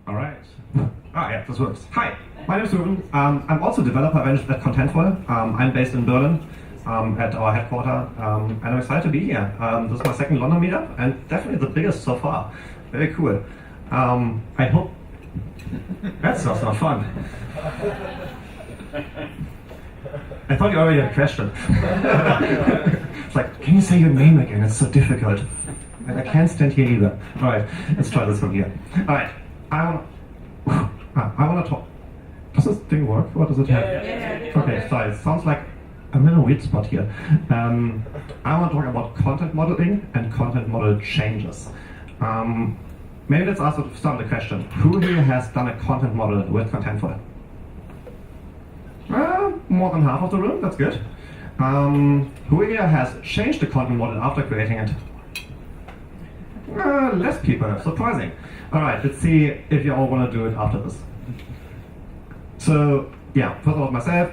All right. Yeah, this works. Hi, my name is Rouven. I'm also a developer evangelist at Contentful. I'm based in Berlin at our headquarters, and I'm excited to be here. This is my second London meetup, and definitely the biggest so far. Very cool. I hope that sounds not fun. I thought you already had a question. It's like, can you say your name again? It's so difficult. And I can't stand here either. All right, let's try this from here. All right, I want to talk. Does this thing work? What does it have? Yeah. Okay, sorry. It sounds like I'm in a weird spot here. I want to talk about content modeling and content model changes. Maybe let's start with the question. Who here has done a content model with Contentful? More than half of the room, that's good. Who here has changed the content model after creating it? Less people, surprising. All right, let's see if you all want to do it after this. So, yeah, first of all, myself,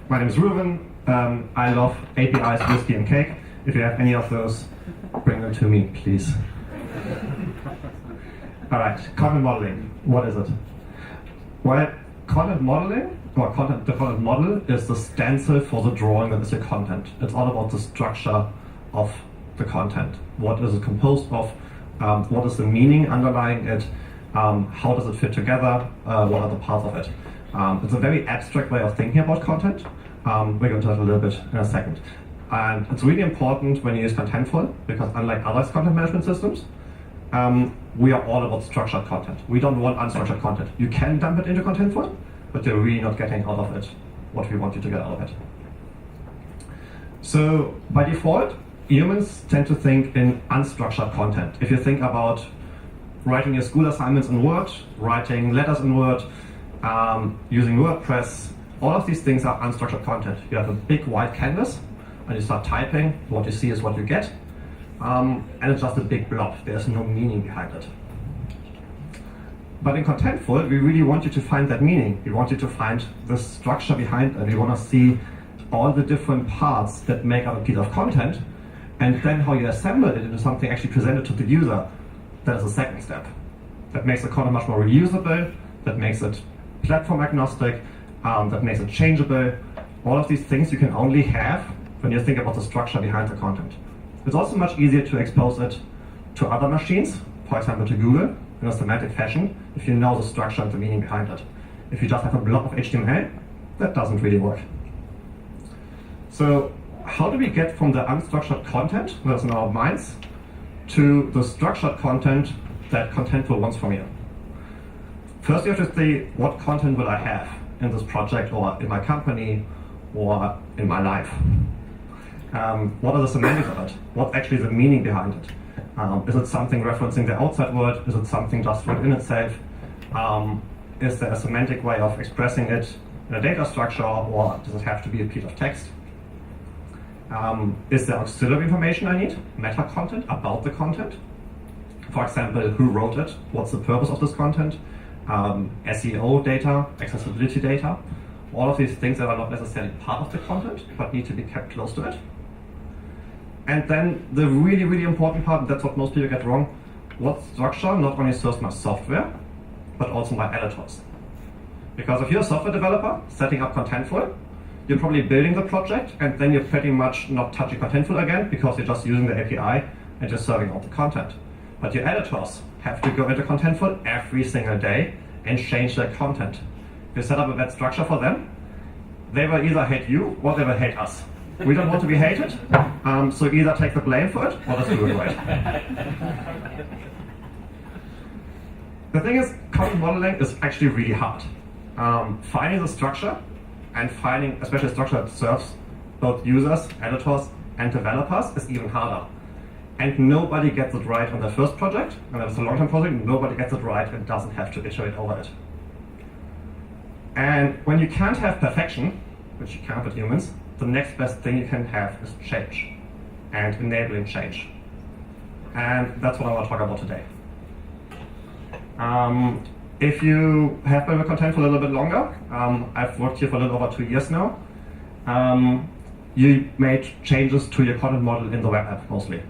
my name is Rouven. I love APIs, whiskey, and cake. If you have any of those, bring them to me, please. All right, content modeling, what is it? Well, content modeling, or the content model is the stencil for the drawing that is your content. It's all about the structure of the content. What is it composed of? What is the meaning underlying it? How does it fit together? What are the parts of it? It's a very abstract way of thinking about content. We're going to talk a little bit in a second. And it's really important when you use Contentful, because unlike other content management systems, we are all about structured content. We don't want unstructured content. You can dump it into Contentful, but you're really not getting out of it what we want you to get out of it. So by default, humans tend to think in unstructured content. If you think about writing your school assignments in Word, writing letters in Word, using WordPress, all of these things are unstructured content. You have a big white canvas, and you start typing. What you see is what you get, and it's just a big blob. There's no meaning behind it. But in Contentful, we really want you to find that meaning. We want you to find the structure behind it. We want to see all the different parts that make up a piece of content, and then how you assemble it into something actually presented to the user. That is the second step. That makes the content much more reusable, that makes it platform agnostic, that makes it changeable. All of these things you can only have when you think about the structure behind the content. It's also much easier to expose it to other machines, for example to Google, in a semantic fashion, if you know the structure and the meaning behind it. If you just have a blob of HTML, that doesn't really work. So how do we get from the unstructured content that's in our minds to the structured content that Contentful wants from you? First, you have to see, what content will I have in this project, or in my company, or in my life? What are the semantics of it? What's actually the meaning behind it? Is it something referencing the outside world? Is it something just within itself? Is there a semantic way of expressing it in a data structure, or does it have to be a piece of text? Is there auxiliary information I need? Meta content about the content? For example, who wrote it? What's the purpose of this content? SEO data, accessibility data, all of these things that are not necessarily part of the content, but need to be kept close to it. And then the really, really important part, and that's what most people get wrong, what structure not only serves my software, but also my editors. Because if you're a software developer setting up Contentful, you're probably building the project, and then you're pretty much not touching Contentful again, because you're just using the API and just serving out the content. But your editors have to go into Contentful every single day and change their content. If you set up a bad structure for them, they will either hate you or they will hate us. We don't want to be hated, so either take the blame for it or just do it right. The thing is, content modeling is actually really hard. Finding the structure and finding especially a structure that serves both users, editors, and developers is even harder. And nobody gets it right on their first project, and it's a long-term project, nobody gets it right and doesn't have to iterate over it. And when you can't have perfection, which you can't with humans, the next best thing you can have is change, and enabling change. And that's what I want to talk about today. If you have been with Contentful a little bit longer, I've worked here for a little over 2 years now, you made changes to your content model in the web app mostly.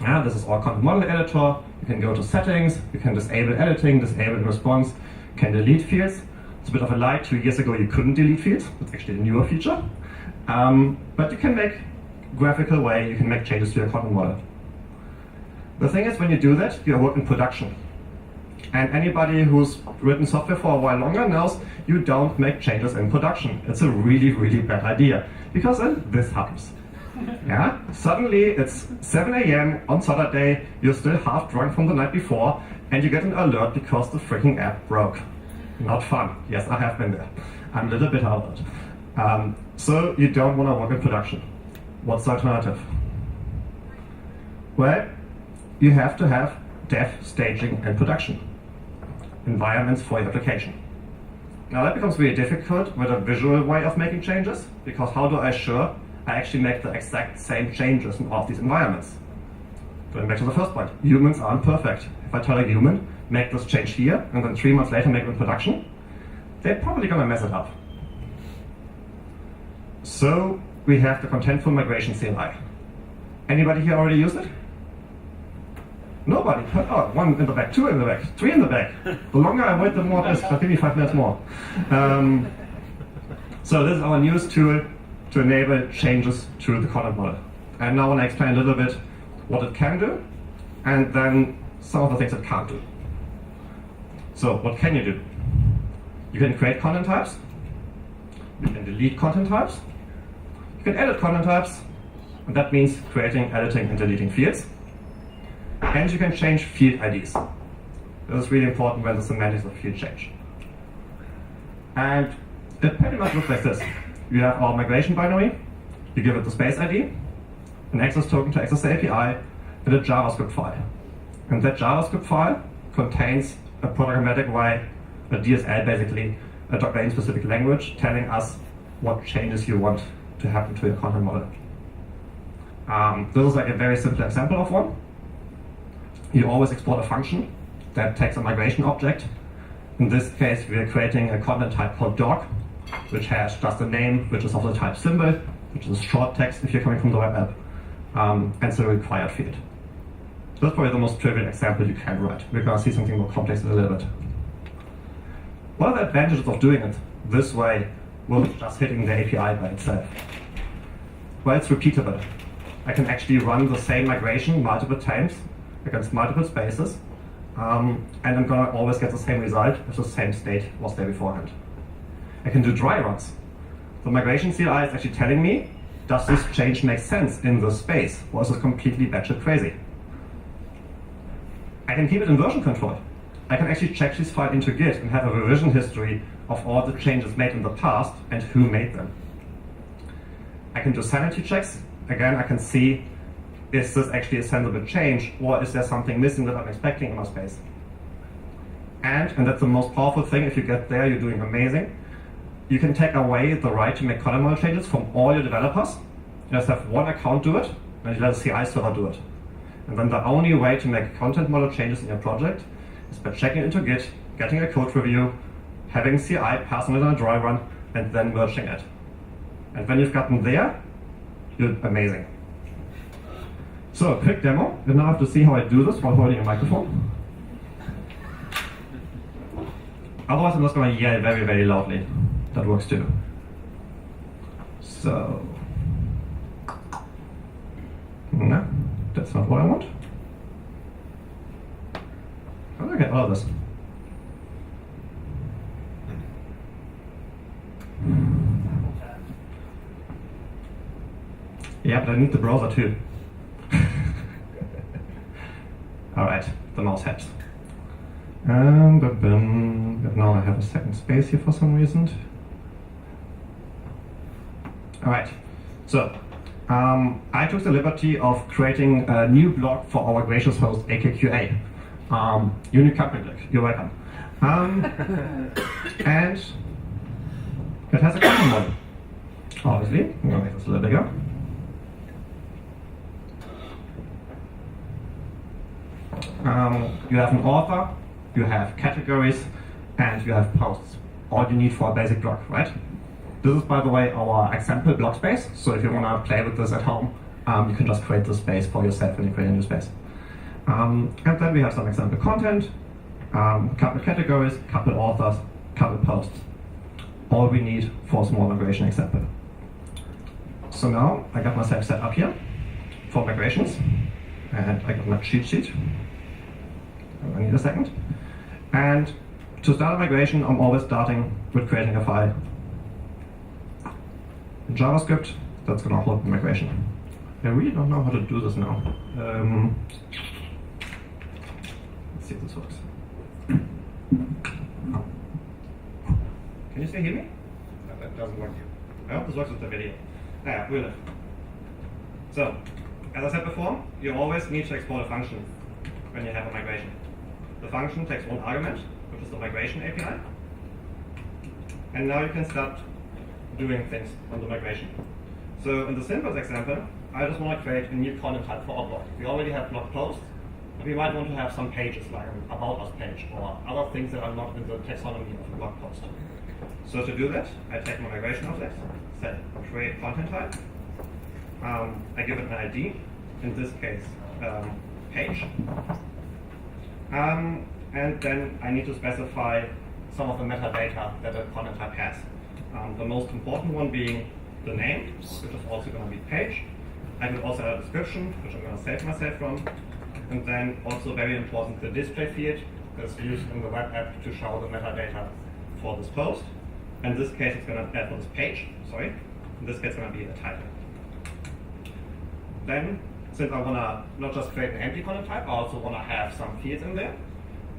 This is our content model editor. You can go to settings, you can disable editing, disable response, you can delete fields. It's a bit of a lie. 2 years ago you couldn't delete fields. It's actually a newer feature. But you can make graphical way, you can make changes to your content model. The thing is, when you do that, you work in production. And anybody who's written software for a while longer knows you don't make changes in production. It's a really, really bad idea. Because then this happens. Yeah? Suddenly it's 7 a.m. on Saturday, you're still half drunk from the night before, and you get an alert because the freaking app broke. Not fun. Yes, I have been there. I'm a little bit out of it. So you don't want to work in production. What's the alternative? Well, you have to have dev, staging, and production environments for your application. Now that becomes really difficult with a visual way of making changes, because how do I assure I actually make the exact same changes in all of these environments? Going back to the first point, humans aren't perfect. If I tell a human, make this change here, and then 3 months later make it in production, they're probably going to mess it up. So we have the Contentful migration-cli. Anybody here already used it? Nobody. Oh, 1 in the back, 2 in the back, 3 in the back. The longer I wait, the more it is. But give me 5 minutes more. So this is our newest tool to enable changes to the content model. And now I want to explain a little bit what it can do, and then some of the things it can't do. So what can you do? You can create content types. You can delete content types. You can edit content types, and that means creating, editing, and deleting fields. And you can change field IDs. This is really important when the semantics of field change. And it pretty much looks like this. You have our migration binary, you give it the space ID, an access token to access the API, and a JavaScript file. And that JavaScript file contains a programmatic way, a DSL basically, a domain-specific language telling us what changes you want to happen to your content model. This is like a very simple example of one. You always export a function that takes a migration object. In this case, we are creating a content type called dog, which has just a name, which is of the type symbol, which is short text if you're coming from the web app, and so a required field. That's probably the most trivial example you can write. We're going to see something more complex in a little bit. What are the advantages of doing it this way with just hitting the API by itself? Well, it's repeatable. I can actually run the same migration multiple times against multiple spaces, and I'm going to always get the same result if the same state was there beforehand. I can do dry runs. The migration-cli is actually telling me, does this change make sense in this space, or is it completely batshit crazy? I can keep it in version control. I can actually check this file into Git and have a revision history of all the changes made in the past and who made them. I can do sanity checks. Again, I can see, is this actually a sensible change, or is there something missing that I'm expecting in my space? And that's the most powerful thing, if you get there, you're doing amazing. You can take away the right to make content model changes from all your developers. You just have one account do it, and you let a CI server do it. And then the only way to make content model changes in your project is by checking into Git, getting a code review, having CI, passing it on a dry run, and then merging it. And when you've gotten there, you're amazing. So, a quick demo. You now have to see how I do this while holding a microphone. Otherwise, I'm just going to yell very, very loudly. That works too. So, no, that's not what I want. How do I get all of this? Yeah, but I need the browser too. Alright, the mouse helps. But now I have a second space here for some reason. Alright, so I took the liberty of creating a new blog for our gracious host AKQA. Unique company click, you're welcome. And it has a content model. Obviously, I'm going to make this a little bigger. You have an author, you have categories, and you have posts. All you need for a basic blog, right? This is, by the way, our example blog space. So if you want to play with this at home, you can just create the space for yourself when you create a new space. And then we have some example content, couple categories, couple authors, couple posts. All we need for a small migration example. So now I got myself set up here for migrations, and I got my cheat sheet. I need a second. And to start a migration, I'm always starting with creating a file in JavaScript that's going to hold the migration. I really don't know how to do this now. Let's see if this works. Oh. Can you still hear me? No, that doesn't work here. I hope this works with the video. Yeah, we'll live. So, as I said before, you always need to export a function when you have a migration. The function takes one argument, which is the migration API. And now you can start doing things on the migration. So in the simplest example, I just want to create a new content type for our blog. We already have blog posts, but we might want to have some pages, like an About Us page, or other things that are not in the taxonomy of a blog post. So to do that, I take my migration object, set create content type. I give it an ID, in this case, page. And then I need to specify some of the metadata that the content type has. The most important one being the name, which is also going to be page. I could also add a description, which I'm going to save myself from. And then also very important, the display field is used in the web app to show the metadata for this post. In this case, it's going to add for this page, sorry. In this case, it's going to be the title. Then, since I want to not just create an empty content type, I also want to have some fields in there.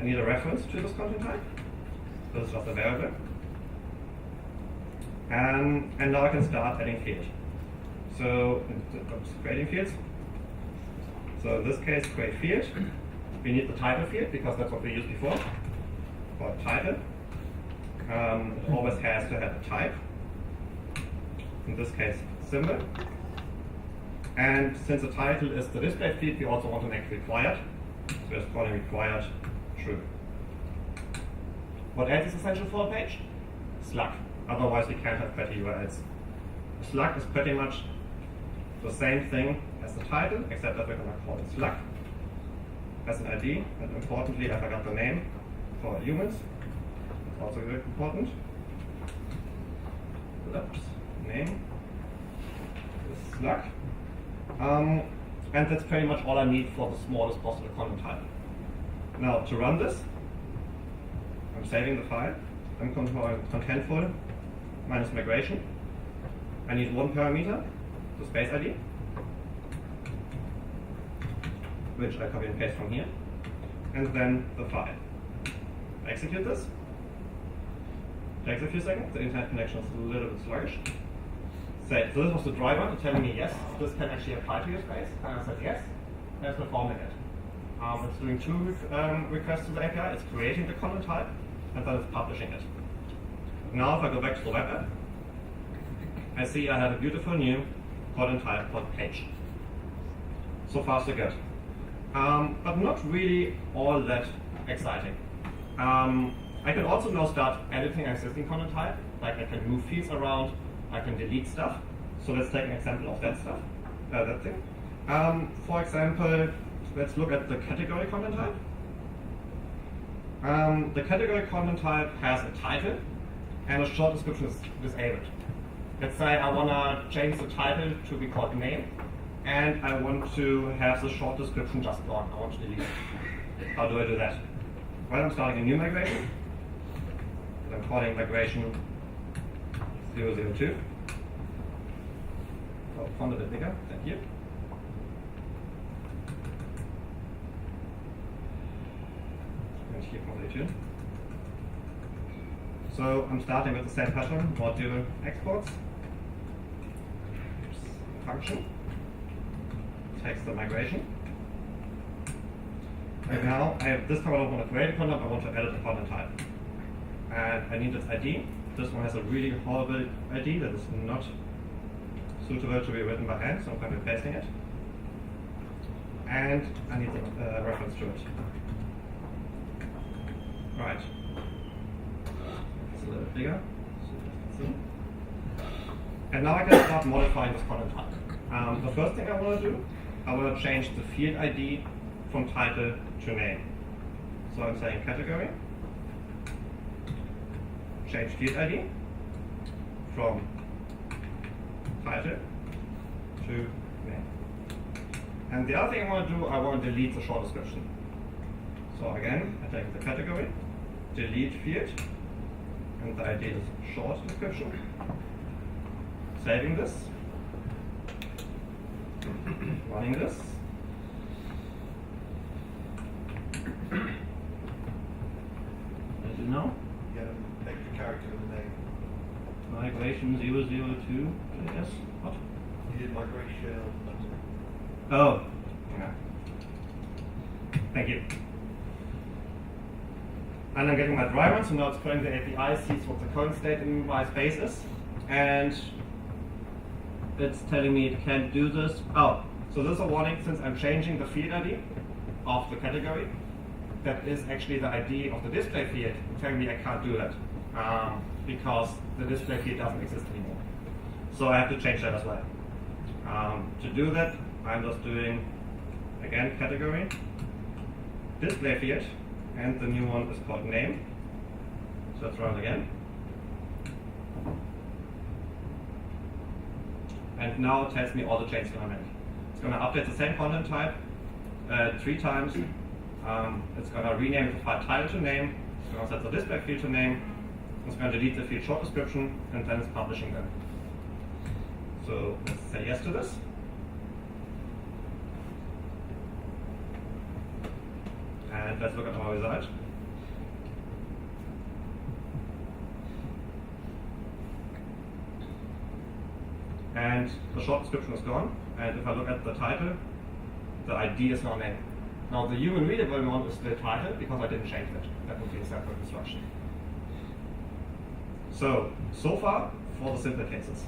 I need a reference to this content type. This is just a variable. And now I can start adding fields. So, creating fields. So in this case, create field. We need the title field because that's what we used before for title. It always has to have a type. In this case, symbol. And since the title is the display field, we also want to make required. So we're calling required true. What else is essential for a page? Slug. Otherwise, we can't have pretty URLs. Slug is pretty much the same thing as the title, except that we're going to call it slug as an ID. And importantly, I forgot the name for humans. It's also very important. Oops. Name is slug. And that's pretty much all I need for the smallest possible content type. Now, to run this, I'm saving the file. I'm calling Contentful minus migration. I need one parameter, the space ID, which I copy and paste from here, and then the file. I execute this. Takes a few seconds. The internet connection is a little bit sluggish. So this was the driver telling me yes, this can actually apply to your space. And I said yes, and it's performing it. It's doing two requests to the API. It's creating the content type, and then it's publishing it. Now if I go back to the web app, I see I have a beautiful new content type called page. So far so good. But not really all that exciting. I can also now start editing an existing content type, like I can move fields around, I can delete stuff. So let's take an example of that stuff, that thing. For example, let's look at the category content type. The category content type has a title and a short description is disabled. Let's say I want to change the title to be called name, and I want to have the short description just gone. I want to delete it. How do I do that? Well, I'm starting a new migration. I'm calling migration 002. Oh, font a bit bigger, thank you. And here for So I'm starting with the same pattern, module exports. Function takes the migration. And now this time I don't want to create a content, I want to edit a content type. And I need this ID. This one has a really horrible ID that is not suitable to be written by hand, so I'm going to be pasting it. And I need the reference to it. Right. It's a little bit bigger. And now I can start modifying this content type. The first thing I want to do, I want to change the field ID from title to name. So I'm saying category, change field ID from title to name. And the other thing I want to do, I want to delete the short description. So again, I take the category, delete field, and the ID is short description. Saving this, running this. As you know, Get an extra character in the name. migration-002. Yes. What? You did migration. Oh. Yeah. Thank you. And I'm getting my driver, so now it's calling the API, sees what the current state in my space is, and it's telling me it can't do this. Oh, so this is a warning since I'm changing the field ID of the category. That is actually the ID of the display field, telling me I can't do that because the display field doesn't exist anymore. So I have to change that as well. To do that, I'm just doing, again, category, display field, and the new one is called name. So let's run it again. And now it tells me all the changes I made. It's going to update the same content type 3 times. It's going to rename the file title to name. It's going to set the display field to name. It's going to delete the field short description, and then it's publishing them. So let's say yes to this. And let's look at our result. And the short description is gone. And if I look at the title, the ID is now name. Now the human readable one is the title because I didn't change it. That would be a separate instruction. So far for the simple cases.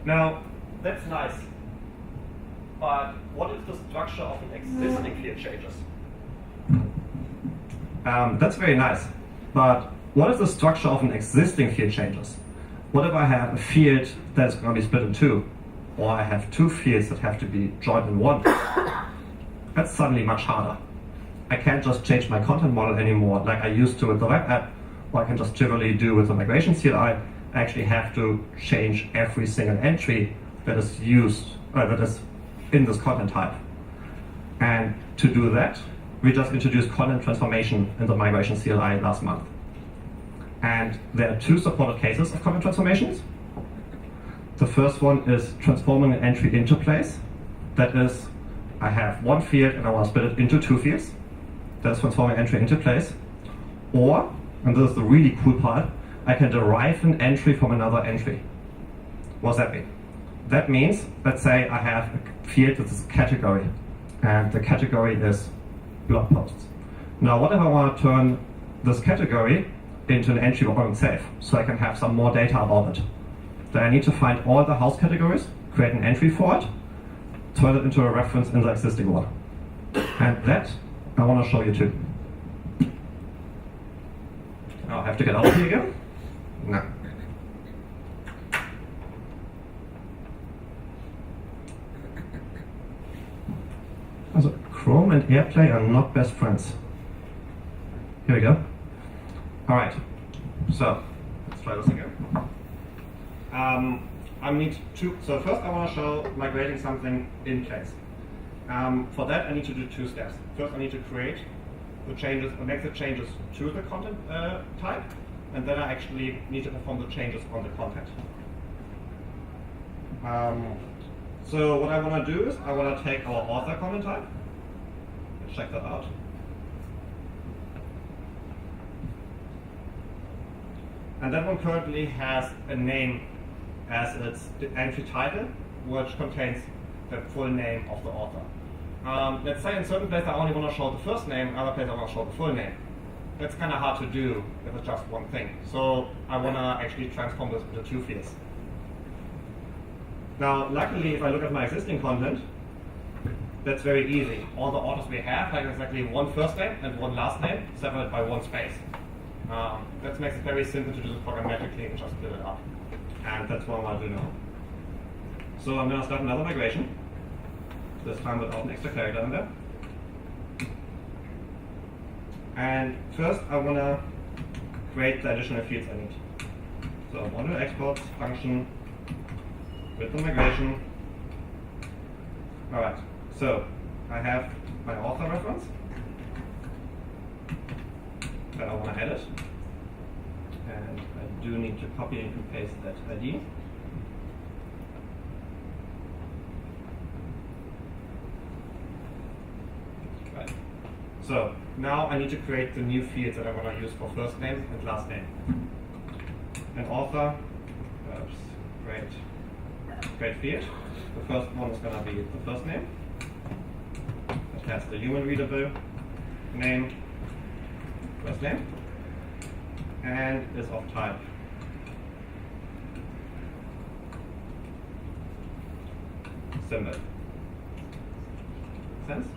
Now, that's nice. But what if the structure of an existing field changes? That's very nice. But what if the structure of an existing field changes? What if I have a field that's going to be split in 2? Or I have 2 fields that have to be joined in 1? That's suddenly much harder. I can't just change my content model anymore like I used to with the web app, or I can just trivially do with the migration-cli. I actually have to change every single entry that is used, that is in this content type. And to do that, we just introduced content transformation in the migration-cli last month. And there are 2 supported cases of content transformations. The first one is transforming an entry into place. That is, I have 1 field and I want to split it into 2 fields. That's transforming entry into place. Or, and this is the really cool part, I can derive an entry from another entry. What does that mean? That means, let's say I have a field that is category, and the category is blog posts. Now, what if I want to turn this category into an entry on itself, so I can have some more data about it? Then I need to find all the house categories, create an entry for it, turn it into a reference in the existing one. And that I want to show you too. I'll have to get out here again. No. Also, Chrome and AirPlay are not best friends. Here we go. All right. So let's try this again. I need to. So first, I want to show migrating something in place. For that, I need to do 2 steps. First, I need to create the changes, or make the changes to the content type, and then I actually need to perform the changes on the content. So what I want to do is I want to take our author content type. Let's check that out. And that one currently has a name as its entry title, which contains the full name of the author. Let's say in certain places I only want to show the first name, in other places I want to show the full name. That's kind of hard to do if it's just one thing. So I want to actually transform this into 2 fields. Now, luckily, if I look at my existing content, that's very easy. All the authors we have have exactly 1 first name and 1 last name, separated by 1 space. That makes it very simple to do this programmatically and just split it up. And that's what I'll do now. So I'm going to start another migration, this time without an extra character in there. And first I want to create the additional fields I need. So I want to export function with the migration. Alright, so I have my author reference that I want to edit. And I do need to copy and paste that ID. Right. So now I need to create the new fields that I want to use for first name and last name. And author, create field. The first one is going to be the first name. It has the human readable name, first name, and is of type symbol. Make sense?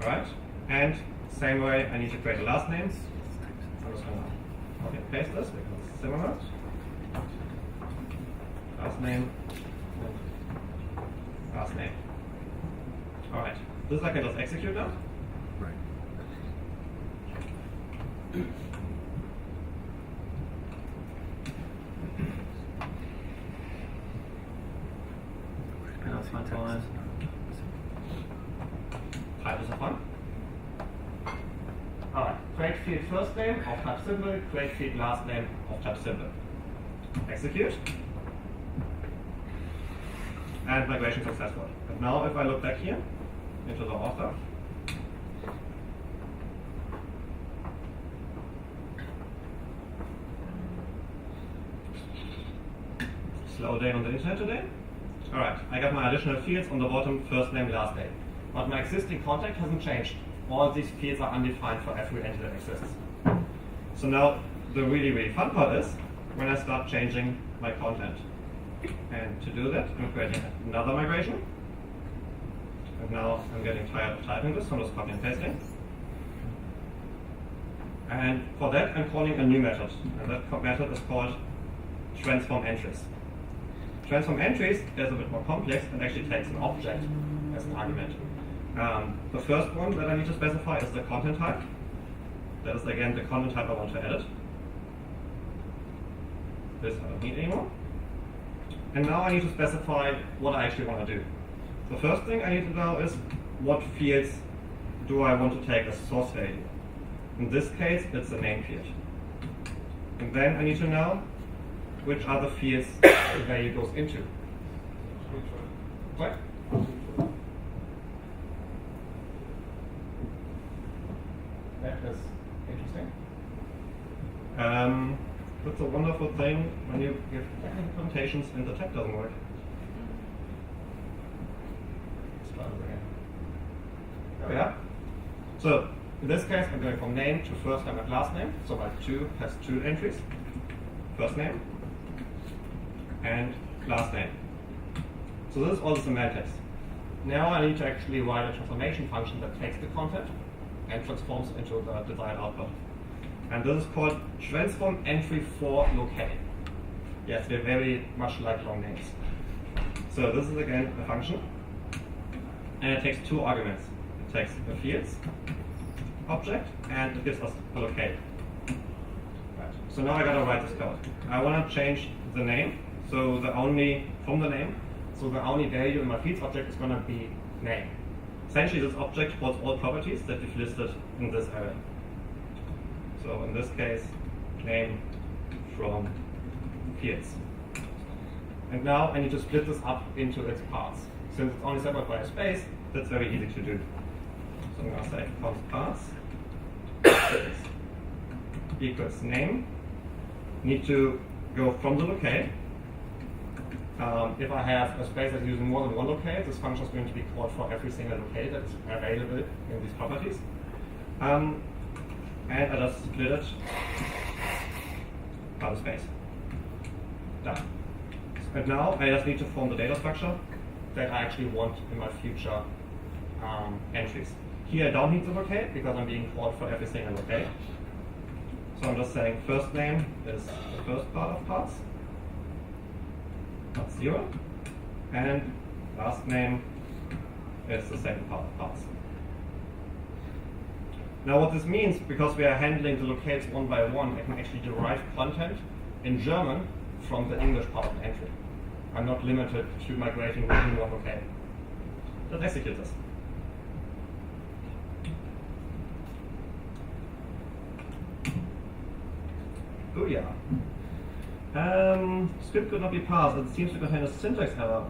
Alright. And same way I need to create a last name. I'm just gonna copy and paste this because it's similar. Last name and last name. Alright. This I can just execute now. Right. Type is a fun. Alright, create field first name of type symbol, create field last name of type symbol. Execute. And migration successful. And now if I look back here into the author, slow day on the internet today. Alright, I got my additional fields on the bottom, first name, last name. But my existing contact hasn't changed. All these fields are undefined for every entity that exists. So now the really, really fun part is when I start changing my content. And to do that, I'm creating another migration. And now I'm getting tired of typing this, so I'm just copy and pasting. And for that, I'm calling a new method. And that method is called transform entries. Transform entries is a bit more complex and actually takes an object as an argument. The first one that I need to specify is the content type. That is again the content type I want to edit. This I don't need anymore. And now I need to specify what I actually want to do. The first thing I need to know is what fields do I want to take as source value. In this case, it's the name field. And then I need to know which other fields the value goes into. What? That is interesting. That's a wonderful thing when you give technical connotations and the tech doesn't work. There we are. So in this case, I'm going from name to first name and last name. So my two has two entries: first name and last name. So this is all the semantics. Now I need to actually write a transformation function that takes the content and transforms into the desired output. And this is called transform entry for locale. Yes, they're very much like long names. So this is again a function, and it takes two arguments. It takes the fields object and it gives us a locale. Right. So now I gotta write this code. I want to change the name, so the only from the name. So the only value in my fields object is going to be name. Essentially, this object holds all properties that we've listed in this array. So in this case, name from fields. And now I need to split this up into its parts. Since it's only separated by a space, that's very easy to do. So I'm going to say const parts equals name. Need to go from the locale. If I have a space that's using more than one locale, this function is going to be called for every single locale that's available in these properties. And I just split it by the space. Done. And now I just need to form the data structure that I actually want in my future entries. Here I don't need the locale because I'm being called for every single locale. So I'm just saying first name is the first part of parts, not 0, and last name is the second part of parts. Now what this means, because we are handling the locales one by one, I can actually derive content in German from the English part of the entry. I'm not limited to migrating within one locale. Let's execute this. Oh yeah. Script could not be parsed, as it seems to contain a syntax error.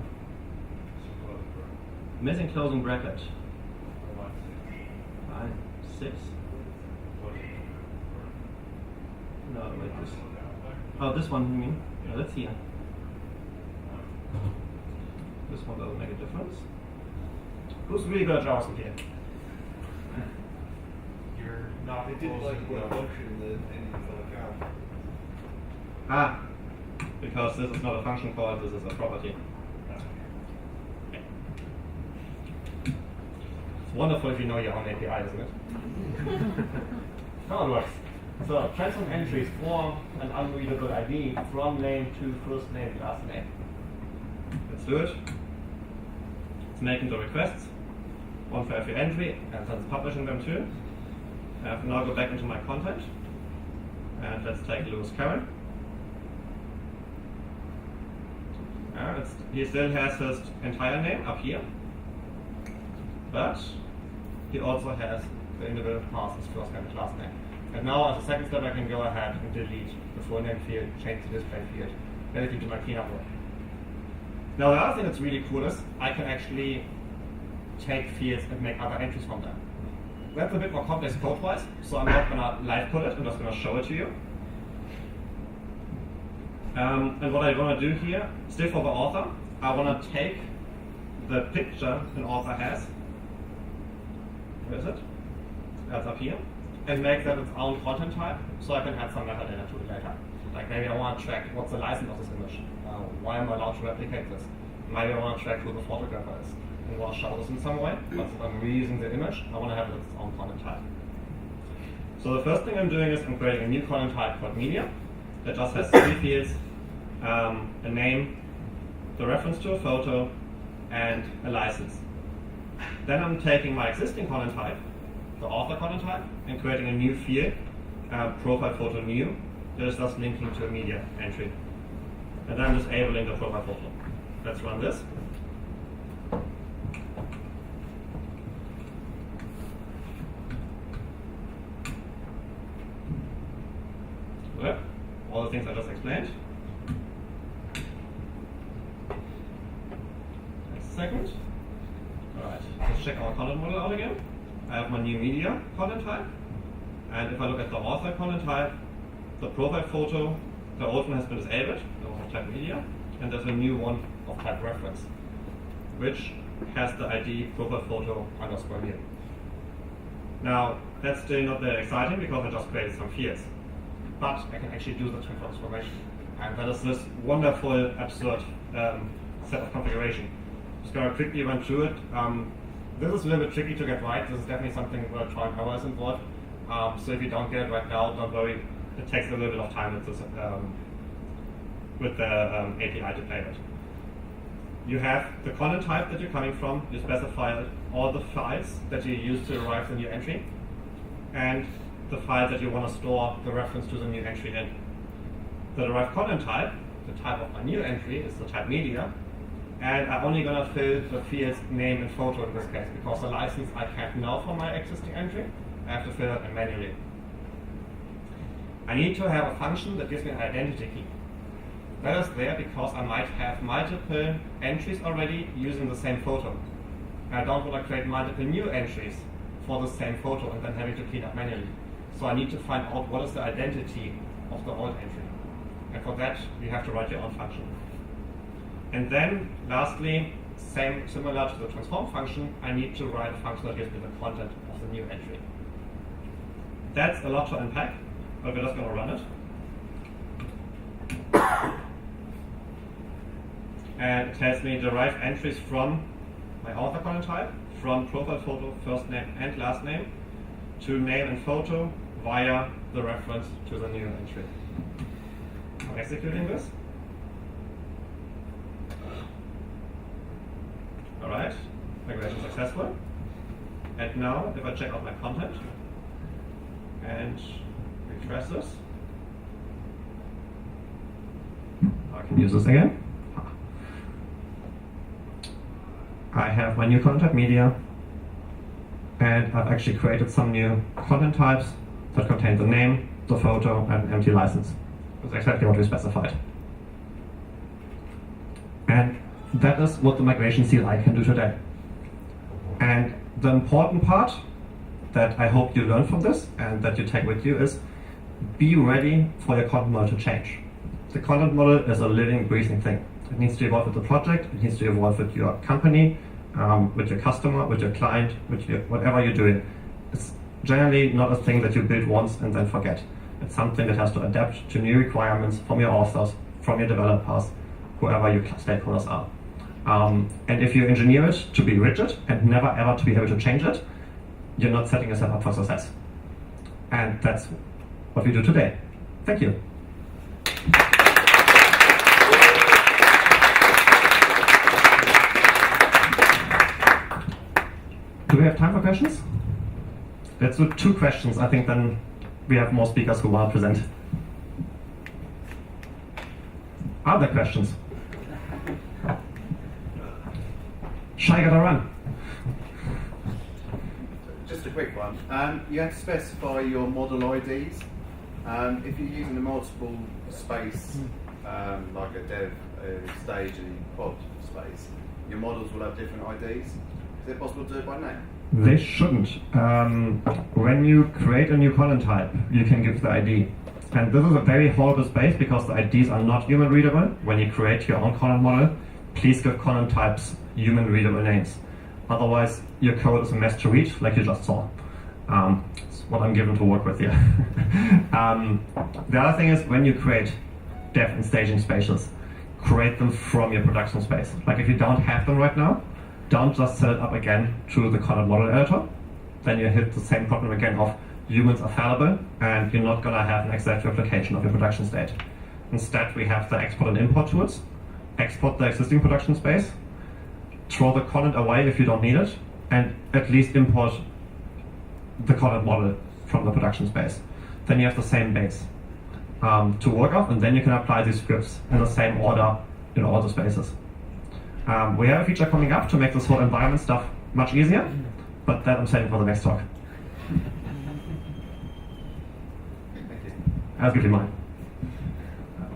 Missing closing bracket. 5, 6. No, wait, this. Oh, this one, you mean? Yeah, let's see. This one doesn't make a difference. Who's really good at JavaScript here? You're not. They did like a function that ended with a count. Ah, because this is not a function call, this is a property. It's wonderful if you know your own API, isn't it? How it works. So, transform entries for an unreadable ID from name to first name, last name. Let's do it. It's making the requests, one for every entry, and then it's publishing them too. I have now go back into my content, and let's take Lewis Carroll. He still has his entire name up here, but he also has the individual parts, his first name and last name. And now, as a second step, I can go ahead and delete the full name field, change the display field, everything to my cleanup work. Now, the other thing that's really cool is I can actually take fields and make other entries from them. That's a bit more complex code-wise, so I'm not going to live code it, I'm just going to show it to you. And what I want to do here, still for the author, I want to take the picture an author has. Where is it? That's up here. And make that its own content type, so I can add some metadata to it later. Like maybe I want to track what's the license of this image. Why am I allowed to replicate this? Maybe I want to track who the photographer is. And I want to show this in some way, but if I'm reusing the image, I want to have it its own content type. So the first thing I'm doing is I'm creating a new content type called media that just has 3 fields, a name, the reference to a photo, and a license. Then I'm taking my existing content type, the author content type, and creating a new field, profile photo new, that is just linking to a media entry. And then I'm disabling the profile photo. Let's run this. Okay. All the things I just explained. Next second. Alright, let's check our content model out again. I have my new media content type, and if I look at the author content type, the profile photo, the old one has been disabled, the one of type media, and there's a new one of type reference, which has the ID profile photo _ new. Now, that's still not that exciting because I just created some fields, but I can actually do the transformation, and that is this wonderful, absurd set of configuration. Just going to quickly run through it. This is a little bit tricky to get right. This is definitely something where trial and error is involved. So if you don't get it right now, don't worry. It takes a little bit of time with the API to play it. You have the content type that you're coming from. You specify all the files that you use to derive the new entry, and the file that you want to store the reference to the new entry in. The derived content type, the type of my new entry, is the type media. And I'm only going to fill the fields name and photo in this case, because the license I have now for my existing entry, I have to fill it manually. I need to have a function that gives me an identity key. That is there because I might have multiple entries already using the same photo. And I don't want to create multiple new entries for the same photo and then having to clean up manually. So I need to find out what is the identity of the old entry. And for that, you have to write your own function. And then, lastly, similar to the transform function, I need to write a function that gives me the content of the new entry. That's a lot to unpack, but we're just going to run it. And it tells me derive entries from my author content type, from profile photo, first name and last name, to name and photo, via the reference to the new entry. I'm executing this. All right, migration successful. And now, if I check out my content and refresh this, I can use this again. I have my new content media, and I've actually created some new content types that contain the name, the photo, and an empty license. That's exactly what we specified. And that is what the migration-cli can do today. And the important part that I hope you learn from this and that you take with you is be ready for your content model to change. The content model is a living, breathing thing. It needs to evolve with the project, it needs to evolve with your company, with your customer, with your client, with whatever you're doing. It's generally not a thing that you build once and then forget. It's something that has to adapt to new requirements from your authors, from your developers, whoever your stakeholders are. And if you engineer it to be rigid and never ever to be able to change it, you're not setting yourself up for success. And that's what we do today. Thank you. Do we have time for questions? Let's do 2 questions. I think then we have more speakers who want to present. Are there questions? Shy, gotta run. Just a quick one. You have to specify your model IDs. If you're using a multiple space, like a dev stage and pod space, your models will have different IDs. Is it possible to do it by name? They shouldn't. When you create a new content type, you can give the ID. And this is a very horrible space because the IDs are not human readable. When you create your own content model, please give content types human readable names. Otherwise, your code is a mess to read, like you just saw. It's what I'm given to work with here. The other thing is when you create dev and staging spaces, create them from your production space. Like if you don't have them right now, don't just set it up again to the content model editor. Then you hit the same problem again of humans are fallible and you're not gonna have an exact replication of your production state. Instead, we have the export and import tools. Export the existing production space, throw the content away if you don't need it, and at least import the content model from the production space. Then you have the same base to work off, and then you can apply these scripts in the same order in all the spaces. We have a feature coming up to make this whole environment stuff much easier, but that I'm saving for the next talk. I'll give you mine.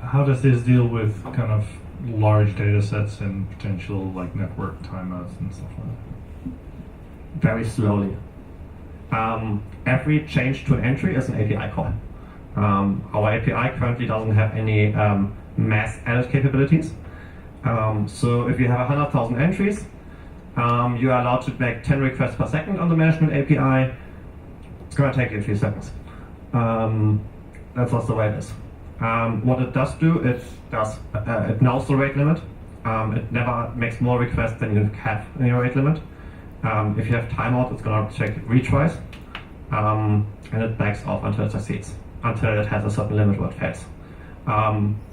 How does this deal with kind of large data sets and potential like network timeouts and stuff like that? Very slowly. Every change to an entry is an API call. Our API currently doesn't have any mass edit capabilities. So if you have 100,000 entries, you are allowed to make 10 requests per second on the management API. It's going to take you a few seconds. That's just the way it is. What it does do, it knows the rate limit. It never makes more requests than you have in your rate limit. If you have timeout, it's going to check retries, and it backs off until it succeeds, until it has a certain limit where it fails.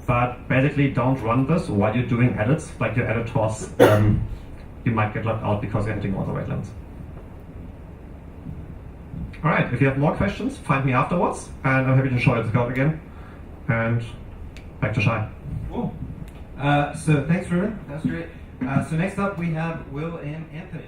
But basically, don't run this while you're doing edits, like your editors. You might get locked out because you're hitting all the rate limits. All right, if you have more questions, find me afterwards, and I'm happy to show you the code again. And back to Shai. Cool. So thanks, Rouven. That's great. So next up, we have Will and Anthony.